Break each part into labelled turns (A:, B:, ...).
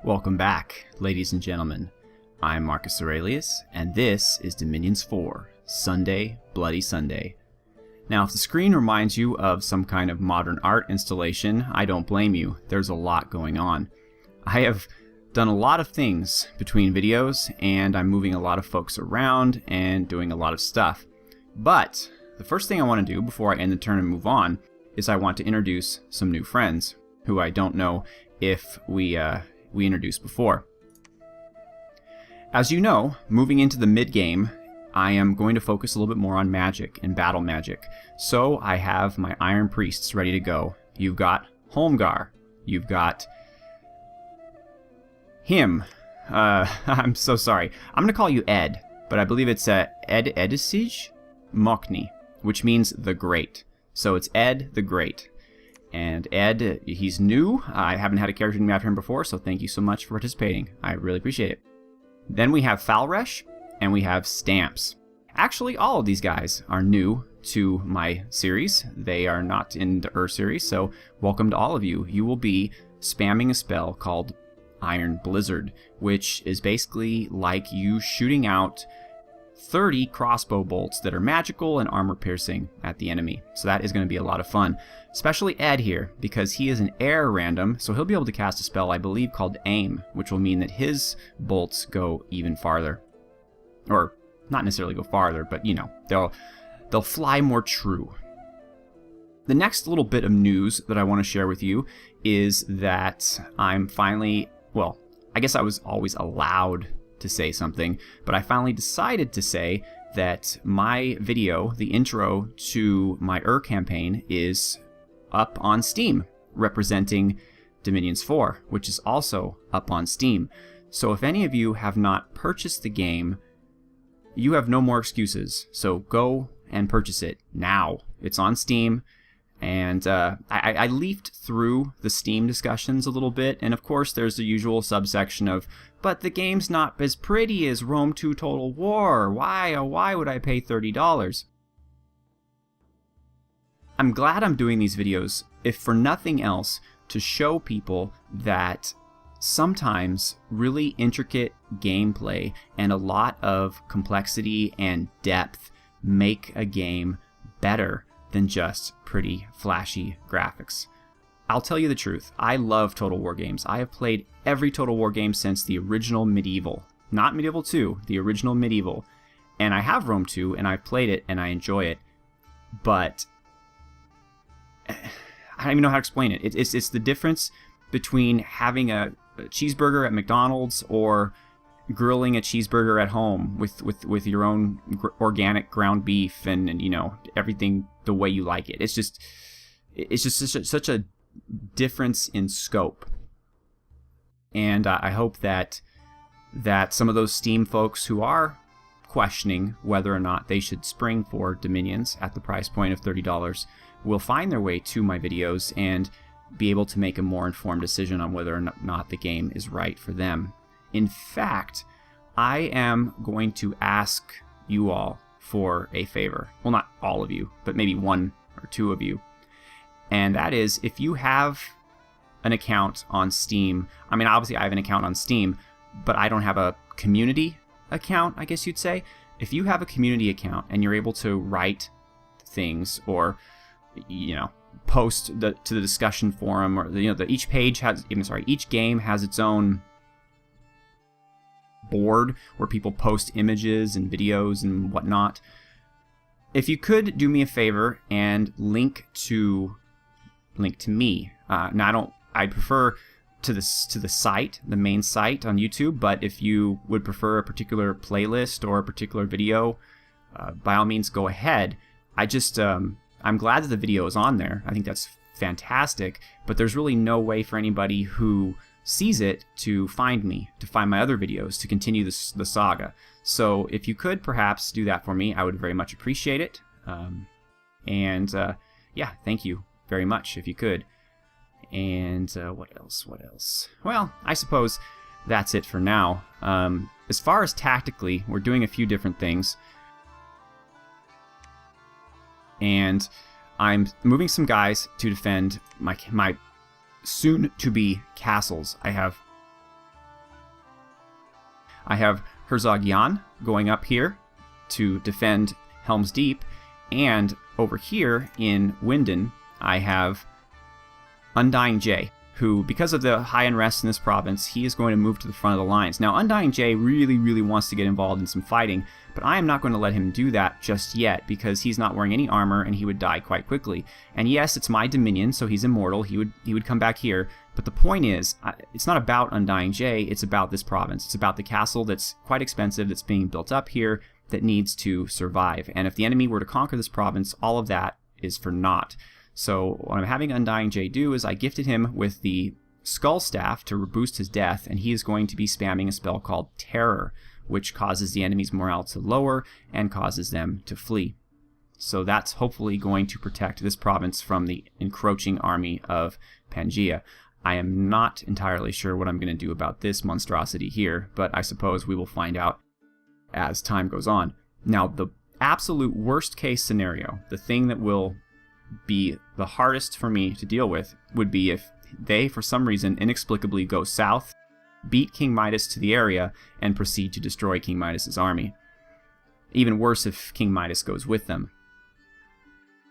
A: Welcome back, ladies and gentlemen. I'm Marcus Aurelius, and this is Dominions 4, Sunday, Bloody Sunday. Now, if the screen reminds you of some kind of modern art installation, I don't blame you. There's a lot going on. I have done a lot of things between videos, and I'm moving a lot of folks around and doing a lot of stuff. But the first thing I want to do before I end the turn and move on is I want to introduce some new friends who I don't know if we introduced before. As you know, moving into the mid-game, I am going to focus a little bit more on magic and battle magic. So I have my Iron Priests ready to go. You've got Holmgar. You've got him. I'm so sorry. I'm going to call you Ed, but I believe it's Ed Edisij Mokni, which means the Great. So it's Ed the Great. And Ed, he's new. I haven't had a character named after him before, so thank you so much for participating. I really appreciate it. Then we have Falresh, and we have Stamps. Actually, all of these guys are new to my series. They are not in the series, so welcome to all of you. You will be spamming a spell called Iron Blizzard, which is basically like you shooting out 30 crossbow bolts that are magical and armor piercing at the enemy. So that is going to be a lot of fun. Especially Ed here, because he is an air random, so he'll be able to cast a spell I believe called Aim, which will mean that his bolts go even farther. Or not necessarily go farther, but you know, they'll fly more true. The next little bit of news that I want to share with you is that I'm finally, well, I guess I was always allowed to say something, but I finally decided to say that my video, the intro to my campaign, is up on Steam, representing Dominions 4, which is also up on Steam. So if any of you have not purchased the game, you have no more excuses. So go and purchase it now. It's on Steam. And I leafed through the Steam discussions a little bit, and of course there's the usual subsection of, but the game's not as pretty as Rome 2 Total War. Why would I pay $30? I'm glad I'm doing these videos, if for nothing else, to show people that sometimes really intricate gameplay and a lot of complexity and depth make a game better than just pretty flashy graphics. I'll tell you the truth, I love Total War games. I have played every Total War game since the original Medieval. Not Medieval 2, the original Medieval. And I have Rome 2, and I've played it, and I enjoy it. But I don't even know how to explain it. It's the difference between having a cheeseburger at McDonald's or grilling a cheeseburger at home with your own organic ground beef and you know, everything the way you like it. It's just such a difference in scope. And I hope that some of those Steam folks who are questioning whether or not they should spring for Dominions at the price point of $30 will find their way to my videos and be able to make a more informed decision on whether or not the game is right for them. In fact, I am going to ask you all for a favor. Well, not all of you, but maybe one or two of you. And that is, if you have an account on Steam, I mean, obviously I have an account on Steam, but I don't have a community account, I guess you'd say. If you have a community account and you're able to write things or, you know, post to the discussion forum, or you know, each game has its own board where people post images and videos and whatnot. If you could do me a favor and link to me. Now I prefer to the site, the main site on YouTube, but if you would prefer a particular playlist or a particular video, by all means go ahead. I'm glad that the video is on there. I think that's fantastic, but there's really no way for anybody who sees it to find me, to find my other videos, to continue the saga. So if you could perhaps do that for me, I would very much appreciate it. Yeah, thank you very much if you could. And what else? Well, I suppose that's it for now. As far as tactically, we're doing a few different things. And I'm moving some guys to defend my soon-to-be castles. I have I have Herzog Jan going up here to defend Helm's Deep, and over here in Winden, I have Undying Jay, who, because of the high unrest in this province, he is going to move to the front of the lines. Now, Undying Jay really, really wants to get involved in some fighting, but I am not going to let him do that just yet, because he's not wearing any armor and he would die quite quickly. And yes, it's my dominion, so he's immortal. He would come back here. But the point is, it's not about Undying Jay, it's about this province. It's about the castle that's quite expensive, that's being built up here, that needs to survive. And if the enemy were to conquer this province, all of that is for naught. So what I'm having Undying Jay do is I gifted him with the Skull Staff to boost his death, and he is going to be spamming a spell called Terror, which causes the enemy's morale to lower and causes them to flee. So that's hopefully going to protect this province from the encroaching army of Pangaea. I am not entirely sure what I'm going to do about this monstrosity here, but I suppose we will find out as time goes on. Now, the absolute worst case scenario, the thing that will be the hardest for me to deal with, would be if they, for some reason, inexplicably go south, beat King Midas to the area, and proceed to destroy King Midas's army. Even worse if King Midas goes with them.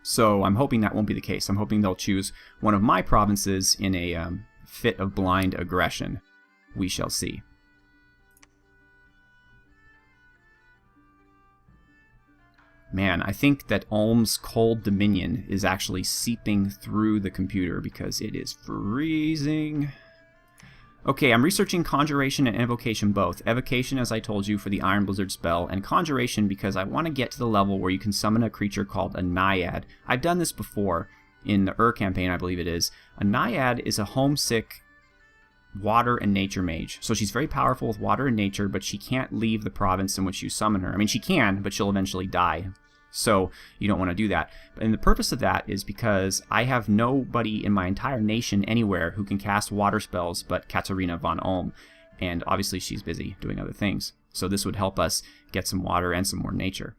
A: So I'm hoping that won't be the case. I'm hoping they'll choose one of my provinces in a fit of blind aggression. We shall see. Man, I think that Ulm's cold dominion is actually seeping through the computer because it is freezing. Okay, I'm researching Conjuration and Evocation both. Evocation, as I told you, for the Iron Blizzard spell, and Conjuration because I want to get to the level where you can summon a creature called a Naiad. I've done this before in the campaign, I believe it is. A Naiad is a homesick water and nature mage. So she's very powerful with water and nature, but she can't leave the province in which you summon her. I mean, she can, but she'll eventually die. So you don't want to do that. And the purpose of that is because I have nobody in my entire nation anywhere who can cast water spells but Katarina von Ulm. And obviously she's busy doing other things. So this would help us get some water and some more nature.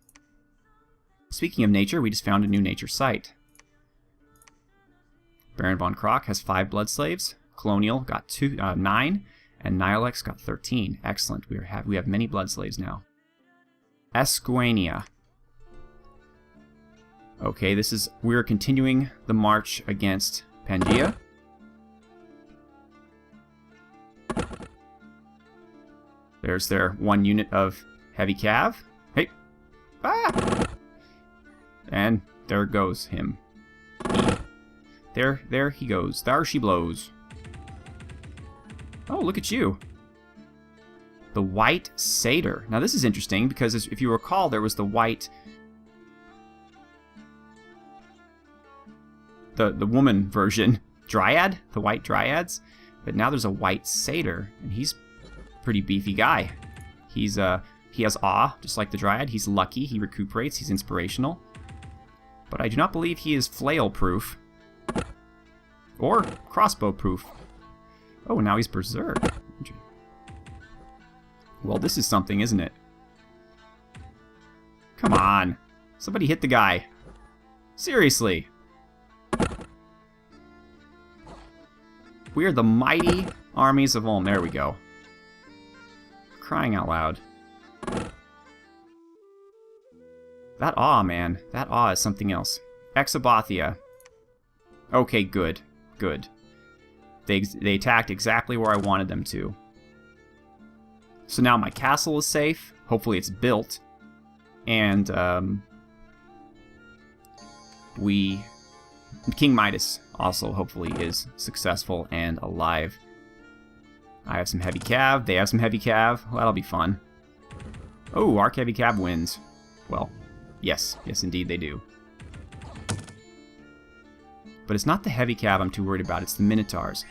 A: Speaking of nature, we just found a new nature site. Baron von Krock has 5 blood slaves. Colonial got 9. And Nilex got 13. Excellent. We have many blood slaves now. Esquania. Okay, we're continuing the march against Pangaea. There's their 1 unit of heavy cav. Hey! Ah! And there goes him. There he goes. There she blows. Oh, look at you. The White Satyr. Now this is interesting because if you recall, there was the white... The woman version, Dryad, the white Dryads, but now there's a White Satyr, and he's a pretty beefy guy. He has awe, just like the Dryad. He's lucky, he recuperates, he's inspirational. But I do not believe he is flail-proof. Or crossbow-proof. Oh, now he's berserk. Well, this is something, isn't it? Come on. Somebody hit the guy. Seriously. We are the mighty armies of Ulm. There we go. Crying out loud. That awe, man. That awe is something else. Exobothia. Okay, good. Good. They attacked exactly where I wanted them to. So now my castle is safe. Hopefully it's built. And, King Midas also hopefully is successful and alive. I have some heavy cav. They have some heavy cav. Well, that'll be fun. Oh, our heavy cav wins. Well, yes. Yes, indeed they do. But it's not the heavy cav I'm too worried about. It's the minotaurs.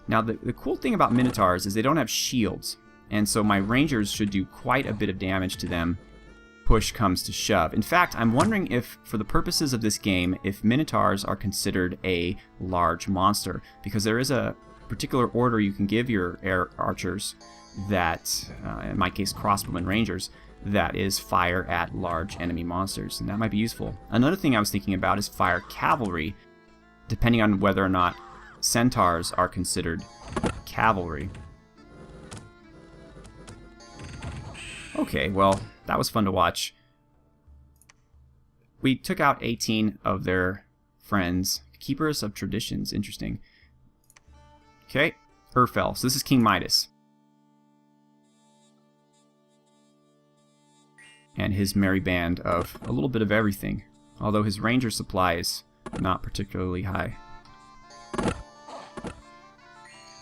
A: Now, the cool thing about minotaurs is they don't have shields. And so my rangers should do quite a bit of damage to them. Push comes to shove. In fact, I'm wondering if, for the purposes of this game, if minotaurs are considered a large monster, because there is a particular order you can give your air archers that, in my case, crossbowmen rangers, that is fire at large enemy monsters, and that might be useful. Another thing I was thinking about is fire cavalry, depending on whether or not centaurs are considered cavalry. Okay, well, that was fun to watch. We took out 18 of their friends. Keepers of traditions. Interesting. Okay, Urfel. So this is King Midas. And his merry band of a little bit of everything. Although his ranger supply is not particularly high.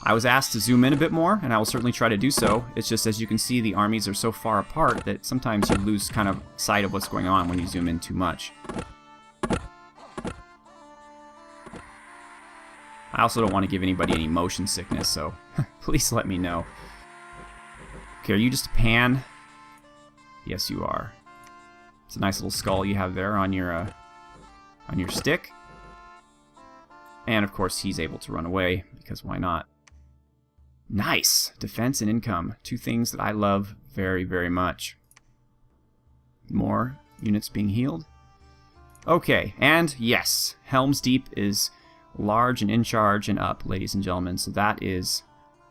A: I was asked to zoom in a bit more, and I will certainly try to do so. It's just, as you can see, the armies are so far apart that sometimes you lose kind of sight of what's going on when you zoom in too much. I also don't want to give anybody any motion sickness, so please let me know. Okay, are you just a pan? Yes, you are. It's a nice little skull you have there on your stick. And, of course, he's able to run away, because why not? Nice! Defense and income. Two things that I love very, very much. More units being healed. Okay, and yes, Helm's Deep is large and in charge and up, ladies and gentlemen. So that is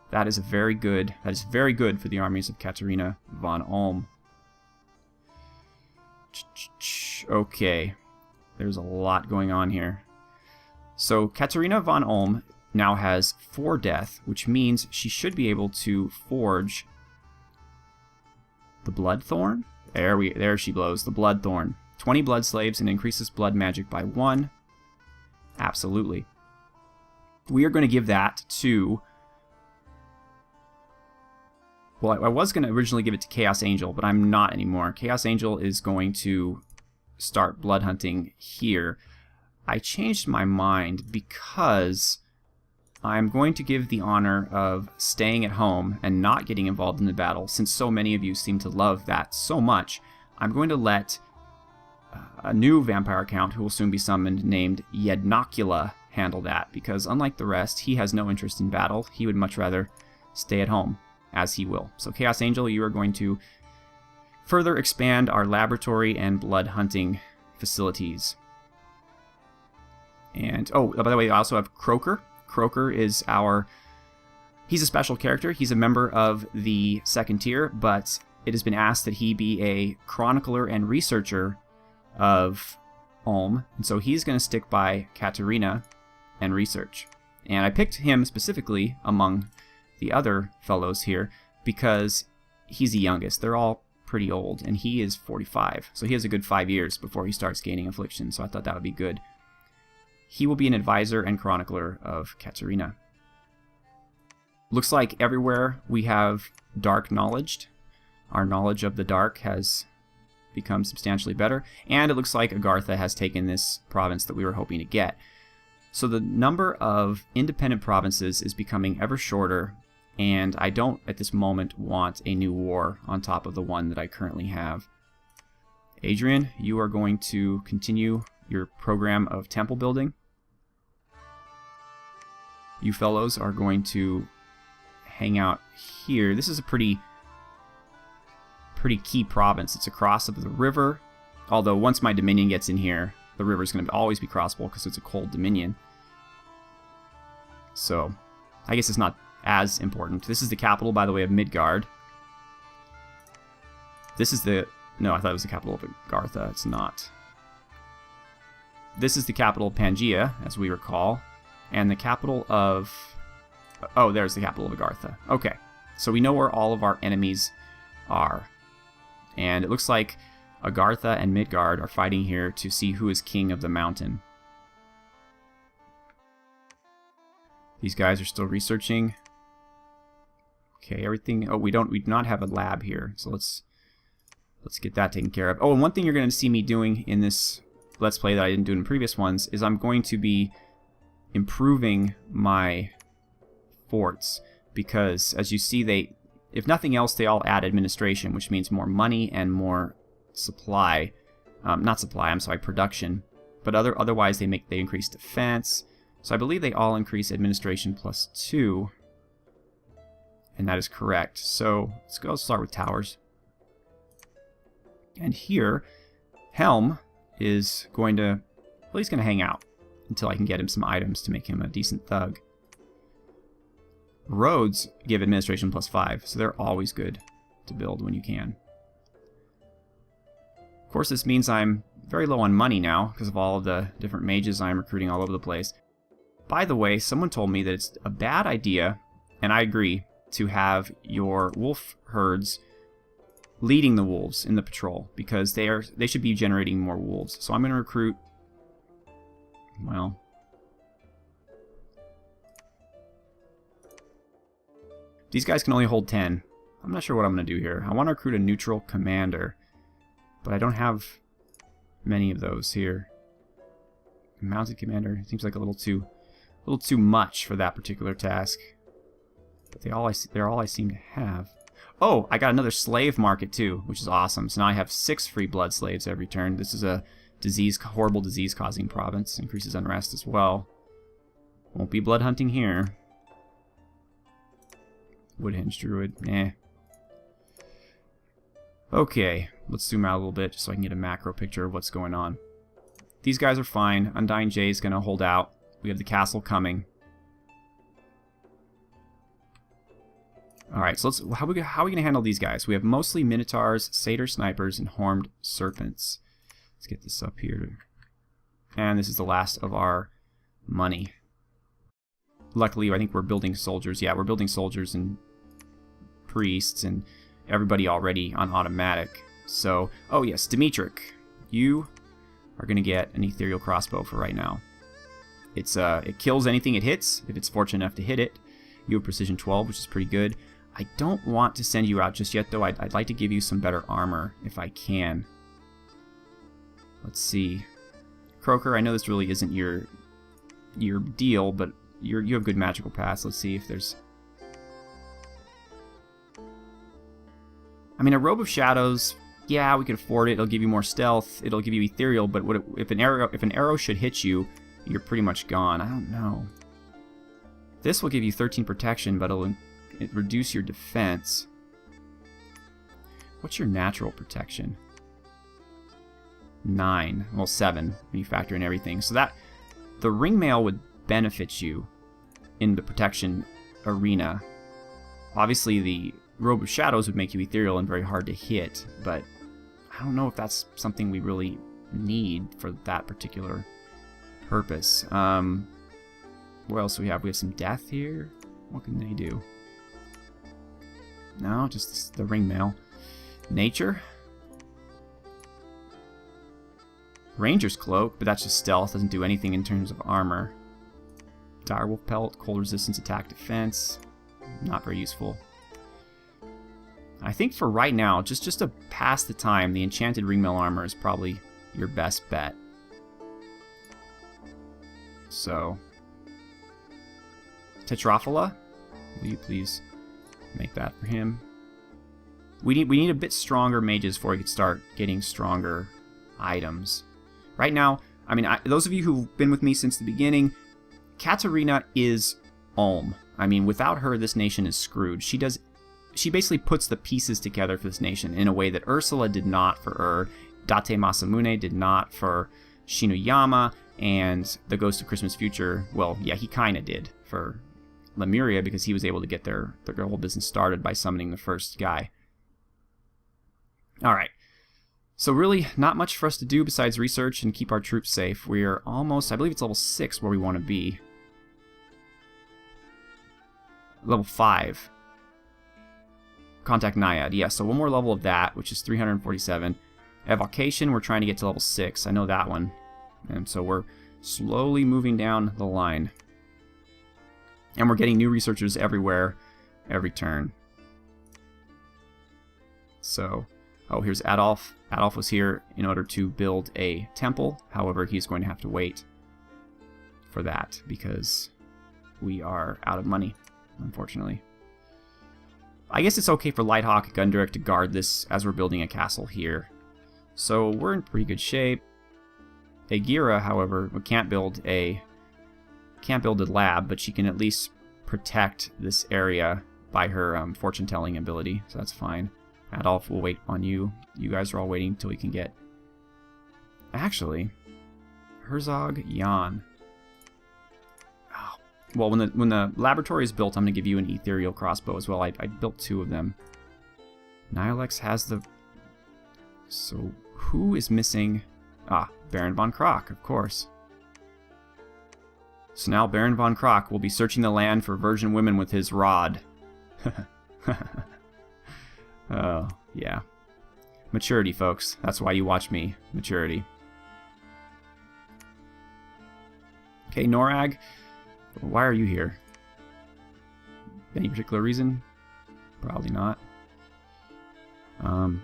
A: very good for the armies of Katarina von Ulm. Okay, there's a lot going on here. So Katarina von Ulm now has 4 death, which means she should be able to forge the Bloodthorn. There she blows, the Bloodthorn. 20 blood slaves and increases blood magic by 1. Absolutely. We are going to give that to... Well, I was going to originally give it to Chaos Angel, but I'm not anymore. Chaos Angel is going to start blood hunting here. I changed my mind because I'm going to give the honor of staying at home and not getting involved in the battle, since so many of you seem to love that so much. I'm going to let a new vampire count who will soon be summoned named Yednocula handle that, because unlike the rest, he has no interest in battle. He would much rather stay at home, as he will. So Chaos Angel, you are going to further expand our laboratory and blood hunting facilities. And, oh, by the way, I also have Croaker. Croaker is he's a special character. He's a member of the 2nd tier, but it has been asked that he be a chronicler and researcher of Ulm, and so he's going to stick by Katarina and research. And I picked him specifically among the other fellows here because he's the youngest. They're all pretty old, and he is 45, so he has a good 5 years before he starts gaining affliction, so I thought that would be good. He will be an advisor and chronicler of Katarina. Looks like everywhere we have dark knowledge. Our knowledge of the dark has become substantially better, and it looks like Agartha has taken this province that we were hoping to get. So the number of independent provinces is becoming ever shorter, and I don't at this moment want a new war on top of the one that I currently have. Adrian, you are going to continue your program of temple building. You fellows are going to hang out here. This is a pretty key province. It's across the river, although once my dominion gets in here, the river is going to always be crossable because it's a cold dominion. So, I guess it's not as important. This is the capital, by the way, of Midgard. This is the... No, I thought it was the capital of Agartha. It's not. This is the capital of Pangaea, as we recall. And the capital of... Oh, there's the capital of Agartha. Okay, so we know where all of our enemies are. And it looks like Agartha and Midgard are fighting here to see who is king of the mountain. These guys are still researching. Okay, everything... Oh, we do not have a lab here, so let's get that taken care of. Oh, and one thing you're going to see me doing in this Let's Play that I didn't do in previous ones is I'm going to be improving my forts, because as you see, if nothing else, they all add administration, which means more money and more supply. Production. But otherwise, they increase defense. So I believe they all increase administration +2. And that is correct. So let's start with towers. And here, Helm is going to... Well, he's going to hang out until I can get him some items to make him a decent thug. Roads give administration +5, so they're always good to build when you can. Of course, this means I'm very low on money now because of all of the different mages I'm recruiting all over the place. By the way, someone told me that it's a bad idea, and I agree, to have your wolf herds leading the wolves in the patrol, because they should be generating more wolves. So I'm going to recruit, well, these guys can only hold 10. I'm not sure what I'm going to do here. I want to recruit a neutral commander, but I don't have many of those here. Mounted commander seems like a little too much for that particular task. But they're all I seem to have. Oh, I got another slave market too, which is awesome. So now I have 6 free blood slaves every turn. This is a horrible disease-causing province. Increases unrest as well. Won't be blood hunting here. Woodhenge druid, eh. Okay, let's zoom out a little bit just so I can get a macro picture of what's going on. These guys are fine. Undying Jay is going to hold out. We have the castle coming. Alright, so how are we going to handle these guys? We have mostly minotaurs, satyr snipers, and horned serpents. Let's get this up here. And this is the last of our money. Luckily, I think we're building soldiers. Yeah, we're building soldiers and priests and everybody already on automatic. So, oh yes, Dimitrik, you are going to get an ethereal crossbow for right now. It kills anything it hits, if it's fortunate enough to hit it. You have precision 12, which is pretty good. I don't want to send you out just yet, though. I'd like to give you some better armor, if I can. Let's see. Croaker, I know this really isn't your deal, but you have good magical paths. Let's see if there's... I mean, a Robe of Shadows, yeah, we could afford it. It'll give you more stealth. It'll give you ethereal, but if an arrow should hit you, you're pretty much gone. I don't know. This will give you 13 protection, but it'll reduce your defense. What's your natural protection? 9. Well, 7 when you factor in everything. So that the ringmail would benefit you in the protection arena. Obviously, the Robe of Shadows would make you ethereal and very hard to hit, but I don't know if that's something we really need for that particular purpose. What else do we have? We have some death here. What can they do? No, just the ringmail. Nature. Ranger's Cloak, but that's just stealth. Doesn't do anything in terms of armor. Direwolf Pelt, cold resistance, attack, defense. Not very useful. I think for right now, just to pass the time, the enchanted ringmail armor is probably your best bet. So, Tetraphala, will you please make that for him? We need a bit stronger mages before we could start getting stronger items. Right now, I mean, those of you who've been with me since the beginning, Katarina is Ulm. I mean, without her, this nation is screwed. She basically puts the pieces together for this nation in a way that Ursula did not for Date Masamune did not for Shinuyama, and the Ghost of Christmas Future, well, yeah, he kind of did for Lemuria because he was able to get their whole business started by summoning the first guy. Alright, so really not much for us to do besides research and keep our troops safe. We're almost, I believe it's level 6 where we want to be. Level 5. Contact Naiad, yeah, so one more level of that, which is 347. Evocation, we're trying to get to level 6, I know that one. And so we're slowly moving down the line. And we're getting new researchers everywhere, every turn. So, oh, here's Adolf. Adolf was here in order to build a temple. However, he's going to have to wait for that because we are out of money, unfortunately. I guess it's okay for Lighthawk Gundrick to guard this as we're building a castle here. So we're in pretty good shape. Agira, however, can't build a lab, but she can at least protect this area by her fortune-telling ability, so that's fine. Adolf will wait on you. You guys are all waiting until we can get... Actually, Herzog Jan. Oh. Well, when the laboratory is built, I'm going to give you an ethereal crossbow as well. I built 2 of them. Nilex has the... So, Who is missing? Ah, Baron von Krock, of course. So now Baron von Krock will be searching the land for virgin women with his rod. Oh, yeah. Maturity, folks. That's why you watch me. Maturity. Okay, Norag. Why are you here? Any particular reason? Probably not.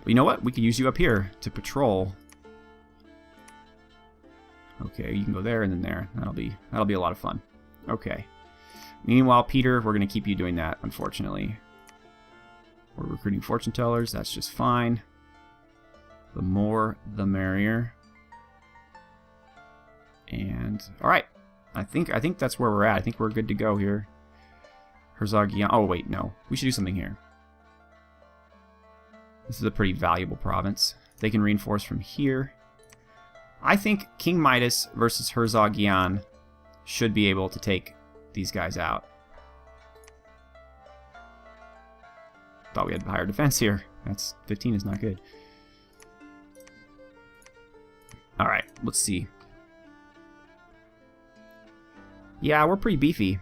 A: You know what? We could use you up here to patrol. Okay, you can go there and then there. That'll be a lot of fun. Okay. Meanwhile, Peter, we're gonna keep you doing that, unfortunately. We're recruiting fortune tellers. That's just fine. The more, the merrier. And all right, I think that's where we're at. I think we're good to go here. Herzogian. Oh wait, no. We should do something here. This is a pretty valuable province. They can reinforce from here. I think King Midas versus Herzogian should be able to take these guys out. Thought we had higher defense here. That's 15 is not good. All right, let's see. Yeah, we're pretty beefy.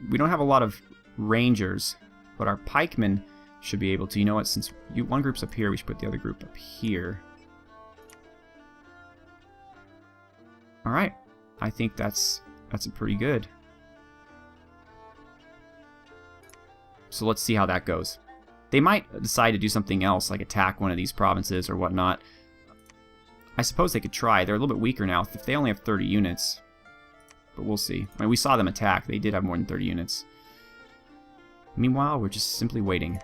A: We don't have a lot of rangers, but our pikemen should be able to. You know what? Since one group's up here, we should put the other group up here. All right, I think that's a pretty good. So let's see how that goes. They might decide to do something else, like attack one of these provinces or whatnot. I suppose they could try. They're a little bit weaker now if they only have 30 units. But we'll see. I mean, we saw them attack. They did have more than 30 units. Meanwhile, we're just simply waiting.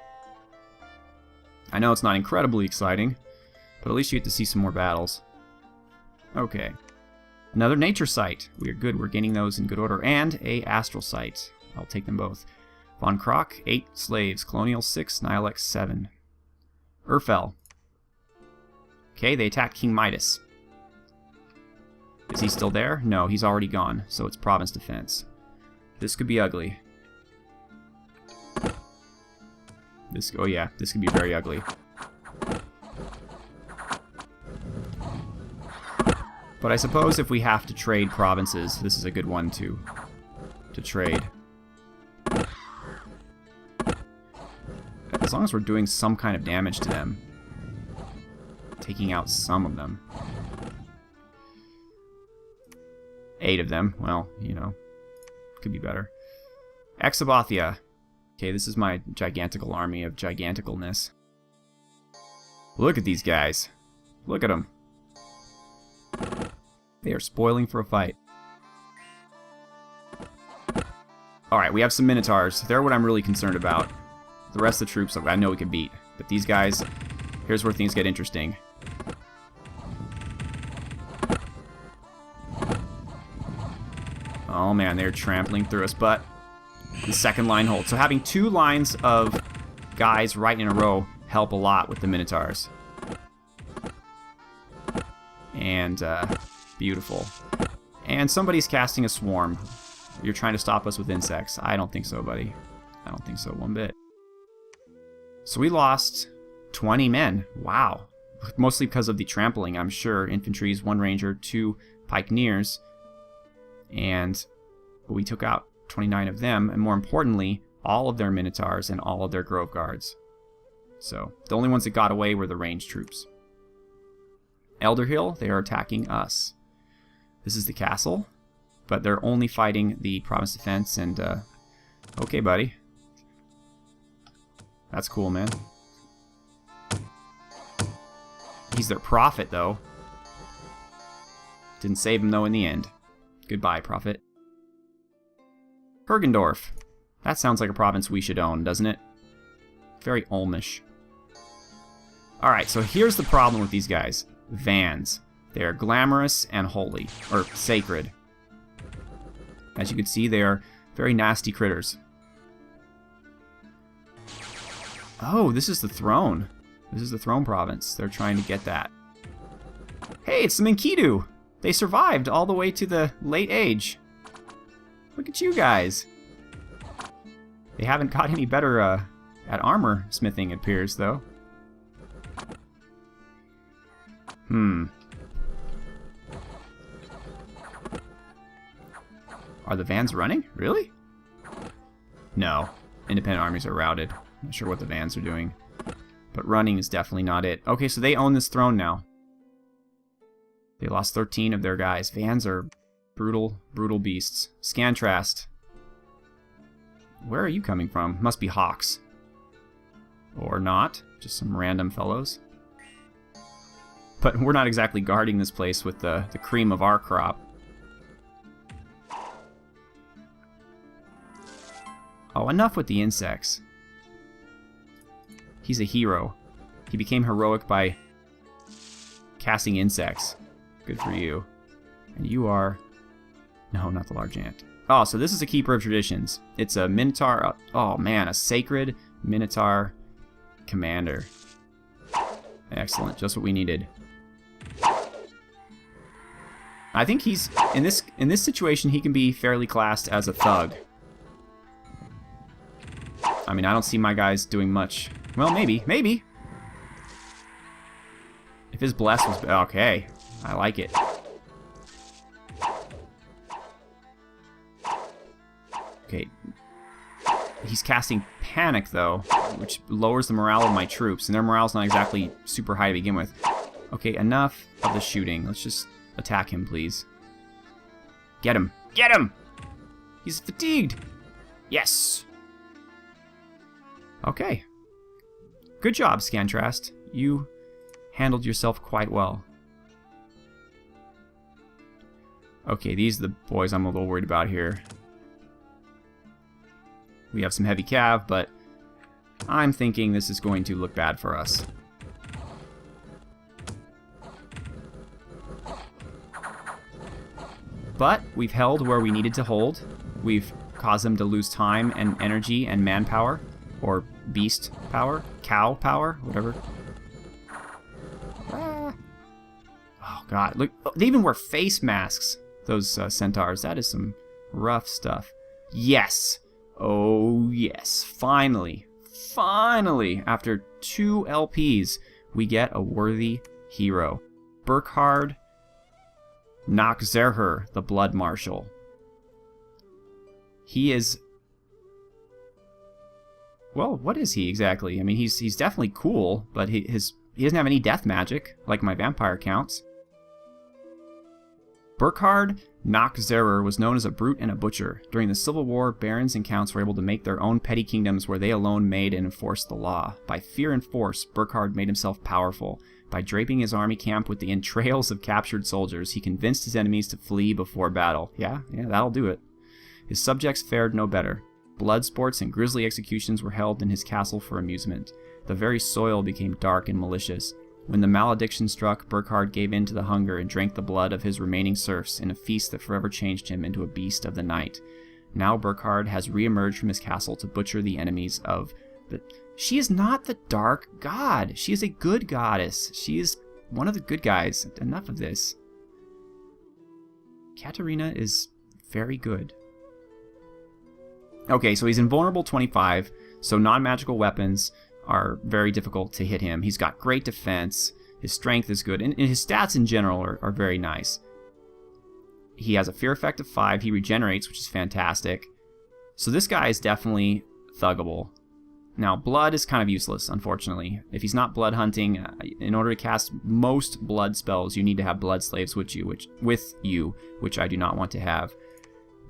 A: I know it's not incredibly exciting, but at least you get to see some more battles. Okay. Another nature site. We are good. We're gaining those in good order. And a astral site. I'll take them both. Von Krock, 8 slaves. Colonial, 6. Nilex, 7. Urfel. Okay, they attacked King Midas. Is he still there? No, he's already gone, so it's province defense. This could be ugly. Oh yeah, this could be very ugly. But I suppose if we have to trade provinces, this is a good one to trade. As long as we're doing some kind of damage to them. Taking out some of them. 8 of them. Well, you know, could be better. Exabothia. Okay, this is my gigantical army of giganticalness. Look at these guys. Look at them. They are spoiling for a fight. Alright, we have some minotaurs. They're what I'm really concerned about. The rest of the troops I know we can beat. But these guys, here's where things get interesting. Oh man, they're trampling through us, but the second line holds. So having 2 lines of guys right in a row help a lot with the minotaurs. And, beautiful. And somebody's casting a swarm. You're trying to stop us with insects. I don't think so, buddy. I don't think so one bit. So we lost 20 men. Wow. Mostly because of the trampling, I'm sure. Infantries, 1 ranger, 2 pikeneers. And we took out 29 of them, and more importantly, all of their minotaurs and all of their grove guards. So, the only ones that got away were the ranged troops. Elderhill, they are attacking us. This is the castle, but they're only fighting the province defense, and, okay, buddy. That's cool, man. He's their prophet, though. Didn't save him, though, in the end. Goodbye, prophet. Hergendorf. That sounds like a province we should own, doesn't it? Very Ulmish. Alright, so here's the problem with these guys. Vans. They are glamorous and holy. Or sacred. As you can see, they are very nasty critters. Oh, this is the throne. This is the throne province. They're trying to get that. Hey, it's the Minkidu! They survived all the way to the late age. Look at you guys. They haven't got any better at armor smithing, it appears, though. Are the vans running? Really? No. Independent armies are routed. Not sure what the vans are doing. But running is definitely not it. Okay, so they own this throne now. They lost 13 of their guys. Vans are brutal, brutal beasts. Scantrast. Where are you coming from? Must be hawks. Or not. Just some random fellows. But we're not exactly guarding this place with the cream of our crop. Oh, enough with the insects. He's a hero. He became heroic by casting insects. Good for you. And you are... No, not the large ant. Oh, so this is a keeper of traditions. It's a minotaur... Oh, man, a sacred minotaur commander. Excellent, just what we needed. I think he's... In this situation, he can be fairly classed as a thug. I mean, I don't see my guys doing much. Well, maybe. Maybe. If his bless was... Okay. I like it. Okay. He's casting Panic, though, which lowers the morale of my troops, and their morale's not exactly super high to begin with. Okay, enough of the shooting. Let's just attack him, please. Get him. Get him! He's fatigued! Yes! Okay. Good job, Scantrast. You handled yourself quite well. Okay, these are the boys I'm a little worried about here. We have some heavy cav, but I'm thinking this is going to look bad for us. But we've held where we needed to hold. We've caused them to lose time and energy and manpower. Or beast power? Cow power? Whatever. Ah. Oh, God. Look, they even wear face masks, those centaurs. That is some rough stuff. Yes. Oh, yes. Finally. Finally, after 2 LPs, we get a worthy hero. Burkhard Nachzerher, the Blood Marshal. He is... Well, what is he exactly? I mean, he's definitely cool, but he doesn't have any death magic, like my vampire counts. Burkhard Nachzerher was known as a brute and a butcher. During the Civil War, barons and counts were able to make their own petty kingdoms where they alone made and enforced the law. By fear and force, Burkhard made himself powerful. By draping his army camp with the entrails of captured soldiers, he convinced his enemies to flee before battle. Yeah, that'll do it. His subjects fared no better. Blood sports and grisly executions were held in his castle for amusement. The very soil became dark and malicious. When the malediction struck, Burkhard gave in to the hunger and drank the blood of his remaining serfs in a feast that forever changed him into a beast of the night. Now Burkhard has re-emerged from his castle to butcher the enemies of the... She is not the dark god. She is a good goddess. She is one of the good guys. Enough of this. Katarina is very good. Okay, so he's invulnerable 25, so non-magical weapons are very difficult to hit him. He's got great defense, his strength is good, and his stats in general are very nice. He has a fear effect of 5, he regenerates, which is fantastic. So this guy is definitely thuggable. Now, blood is kind of useless, unfortunately. If he's not blood hunting, in order to cast most blood spells, you need to have blood slaves with you, which I do not want to have.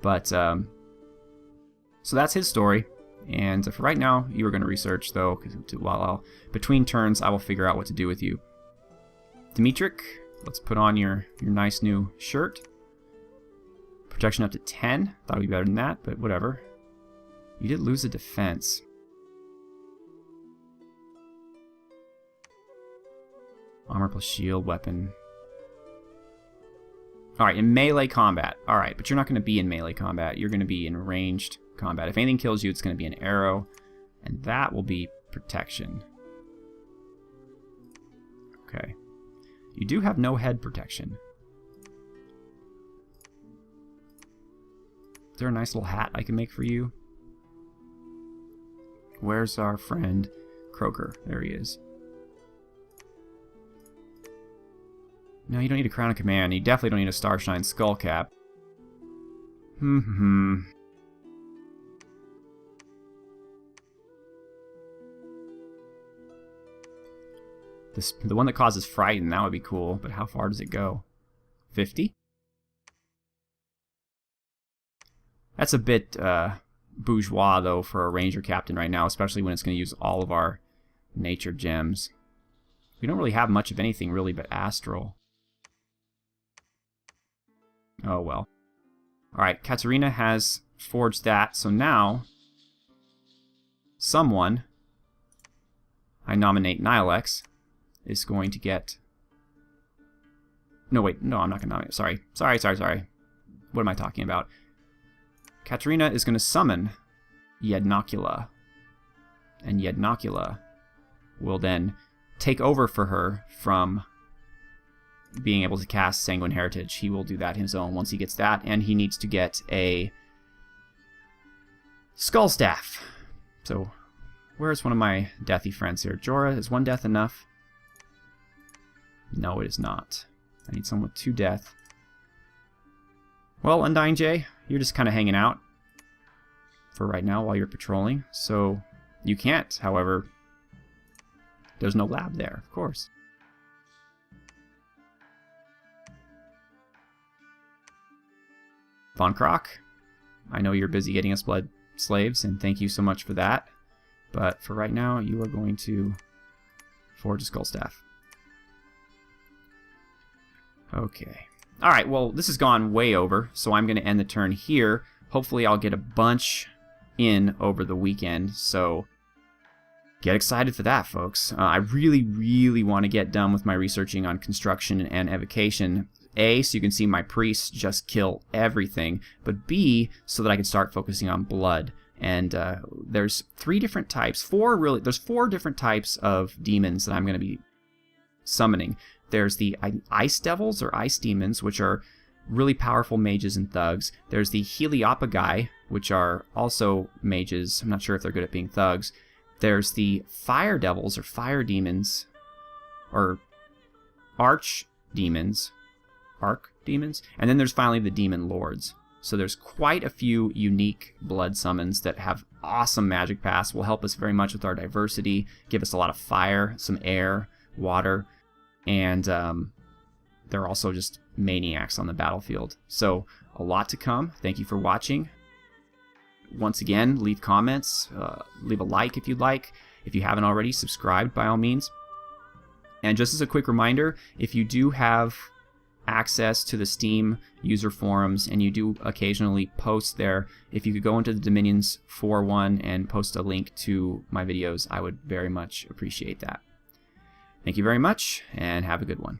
A: But, so that's his story, and for right now, you are going to research, though, because between turns, I will figure out what to do with you. Dimitrik, let's put on your nice new shirt. Protection up to 10. Thought it would be better than that, but whatever. You did lose a defense. Armor plus shield, weapon. Alright, in melee combat. Alright, but you're not going to be in melee combat. You're going to be in ranged combat. If anything kills you, it's going to be an arrow, and that will be protection. Okay. You do have no head protection. Is there a nice little hat I can make for you? Where's our friend Croaker? There he is. No, you don't need a Crown of Command. You definitely don't need a Starshine Skullcap. The one that causes Frighten, that would be cool, but how far does it go? 50? That's a bit bourgeois, though, for a Ranger Captain right now, especially when it's going to use all of our nature gems. We don't really have much of anything, really, but Astral. Oh, well. Alright, Katarina has forged that, so now someone, I nominate Nilex, is going to get... No, wait, no, I'm not going to nominate. Sorry. What am I talking about? Katarina is going to summon Yednocula, and Yednocula will then take over for her from being able to cast Sanguine Heritage. He will do that his own once he gets that, and he needs to get a Skull Staff. So, where's one of my deathy friends here? Jorah, is 1 death enough? No, it is not. I need someone with 2 death. Well, Undying Jay, you're just kind of hanging out for right now while you're patrolling, so you can't, however, there's no lab there, of course. Von Kroc, I know you're busy getting us blood slaves, and thank you so much for that, but for right now, you are going to forge a Skull Staff. Okay. Alright, well, this has gone way over, so I'm going to end the turn here. Hopefully I'll get a bunch in over the weekend, so get excited for that, folks. I really, really want to get done with my researching on construction and evocation. A, so you can see my priests just kill everything, but B, so that I can start focusing on blood. And there's 3 different types, there's 4 different types of demons that I'm going to be summoning. There's the Ice Devils, or Ice Demons, which are really powerful mages and thugs. There's the Heliopagai, which are also mages. I'm not sure if they're good at being thugs. There's the Fire Devils, or Fire Demons, or Arch Demons. And then there's finally the Demon Lords. So there's quite a few unique blood summons that have awesome magic paths, will help us very much with our diversity, give us a lot of fire, some air, water, and they're also just maniacs on the battlefield. So a lot to come. Thank you for watching. Once again, leave comments, leave a like if you'd like. If you haven't already, subscribe by all means. And just as a quick reminder, if you do have access to the Steam user forums and you do occasionally post there, if you could go into the Dominions 4.1 and post a link to my videos, I would very much appreciate that. Thank you very much, and have a good one.